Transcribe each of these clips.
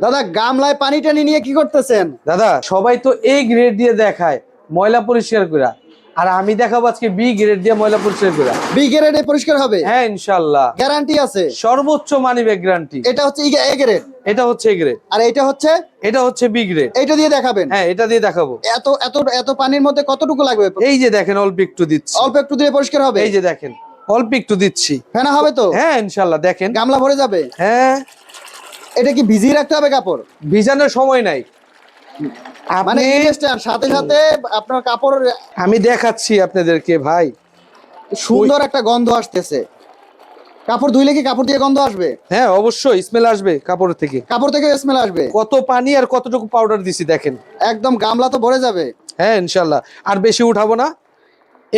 দাদা গামলায় পানি টানি নিয়ে কি করতেছেন? দাদা সবাই তো এ গ্রেড দিয়ে দেখায় ময়লা পরিষ্কার করা, আর আমি দেখাবো আজকে বি গ্রেড দিয়ে ময়লা পরিষ্কার করা। বি গ্রেডে পরিষ্কার হবে? হ্যাঁ ইনশাআল্লাহ, গ্যারান্টি আছে? সর্বোচ্চ মানি ব্যাগ গ্যারান্টি। এটা হচ্ছে এ গ্রেড, এটা হচ্ছে এ গ্রেড, আর এটা হচ্ছে বি গ্রেড। এটা দিয়ে দেখাবেন? হ্যাঁ এটা দিয়ে দেখাবো। এত এত এত পানির মধ্যে কতটুকু লাগবে? এই যে দেখেন অল্প একটু দিচ্ছি, অল্প একটু দিয়ে পরিষ্কার হবে? এই যে দেখেন অল্প একটু দিচ্ছি। ফেনা হবে তো? হ্যাঁ ইনশাআল্লাহ, দেখেন গামলা ভরে যাবে? হ্যাঁ। এটা কি ভিজিয়ে রাখতে হবে কাপড়? ভিজানোর সময় নাই, মানে আপনি ইনস্ট্যান্ট সাথে সাথে আপনার কাপড়। আমি দেখাচ্ছি আপনাদেরকে ভাই, সুন্দর একটা গন্ধ আসতেছে। কাপড় ধুইলে কি কাপড় দিয়ে গন্ধ আসবে? হ্যাঁ অবশ্যই স্মেল আসবে কাপড় থেকে। কাপড় থেকে স্মেল আসবে? কত পানি আর কতটুকু পাউডার দিছি দেখেন। একদম গামলা তো ভরে যাবে। হ্যাঁ ইনশাআল্লাহ, আর বেশি উঠাবো না।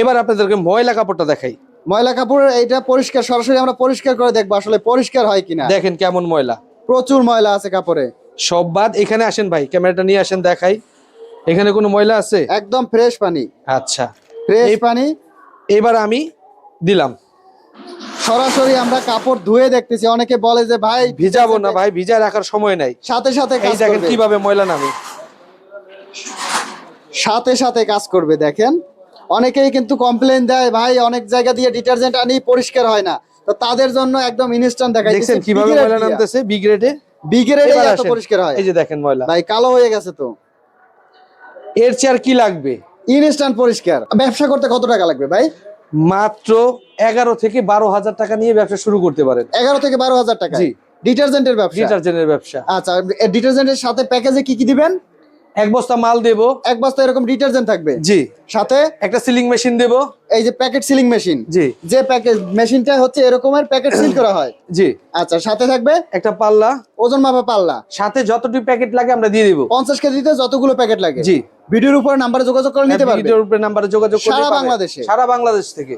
এবার আপনাদেরকে ময়লা কাপড়টা দেখাই। ময়লা কাপড় এইটা পরিষ্কার, সরাসরি আমরা পরিষ্কার করে দেখবো আসলে পরিষ্কার হয় কিনা। দেখেন কেমন ময়লা, প্রচুর ময়লা আছে কাপড়ে। সব বাদ। এখানে আসেন ভাই, ক্যামেরাটা নিয়ে আসেন দেখাই। এখানে কোনো ময়লা আছে? একদম ফ্রেশ পানি। আচ্ছা ফ্রেশ পানি। এবার আমি দিলাম। সরাসরি আমরা কাপড় ধুয়ে দেখতেছি। অনেকে বলে যে ভাই ভিজাবো না, ভাই ভিজা রাখার সময় নাই। সাথে সাথে এই কাজ দেখেন করবে, কিভাবে ময়লা নামে। সাথে সাথে কাজ করবে। দেখেন অনেকেই কিন্তু কমপ্লেইন দেয় ভাই অনেক জায়গা দিয়ে ডিটারজেন্ট আনি পরিষ্কার হয় না, তো তাদের জন্য একদম ইনস্ট্যান্ট দেখাই দেখছেন কিভাবে ময়লা নামতেছে বি গ্রেডে। বি গ্রেডে এত পরিষ্কার হয়। এই যে দেখেন ময়লা ভাই কালো হয়ে গেছে তো। এর চেয়ে আর কি লাগবে? ইনস্ট্যান্ট পরিষ্কার। ব্যবসা করতে কত টাকা লাগবে ভাই? মাত্র 11 থেকে 12,000 টাকা নিয়ে ব্যবসা শুরু করতে পারেন। 11 থেকে 12,000 টাকা? জি। ডিটারজেন্টের ব্যবসা? ডিটারজেন্টের ব্যবসা। আচ্ছা, ডিটারজেন্টের সাথে প্যাকেজে কি কি দিবেন? এক বস্তা মাল দেবো। এক বস্তা এরকম ডিটারজেন্ট থাকবে? জি। সাথে একটা সিলিং মেশিন দেবো। এই যে প্যাকেট সিলিং মেশিন? জি। যে প্যাকেট মেশিনটা হচ্ছে এরকমের প্যাকেট সিল করা হয়? জি। আচ্ছা, সাথে থাকবে একটা পাল্লা, ওজন মাপা পাল্লা। সাথে যতটুকু প্যাকেট লাগে আমরা দিয়ে দিব। 50 কেজিতে যতগুলো প্যাকেট লাগে? জি। ভিডিওর উপর নাম্বারে যোগাযোগ করে নিতে পারবে? ভিডিওর উপরে নাম্বারে যোগাযোগ করে সারা পাবে। বাংলাদেশে? সারা বাংলাদেশ থেকে।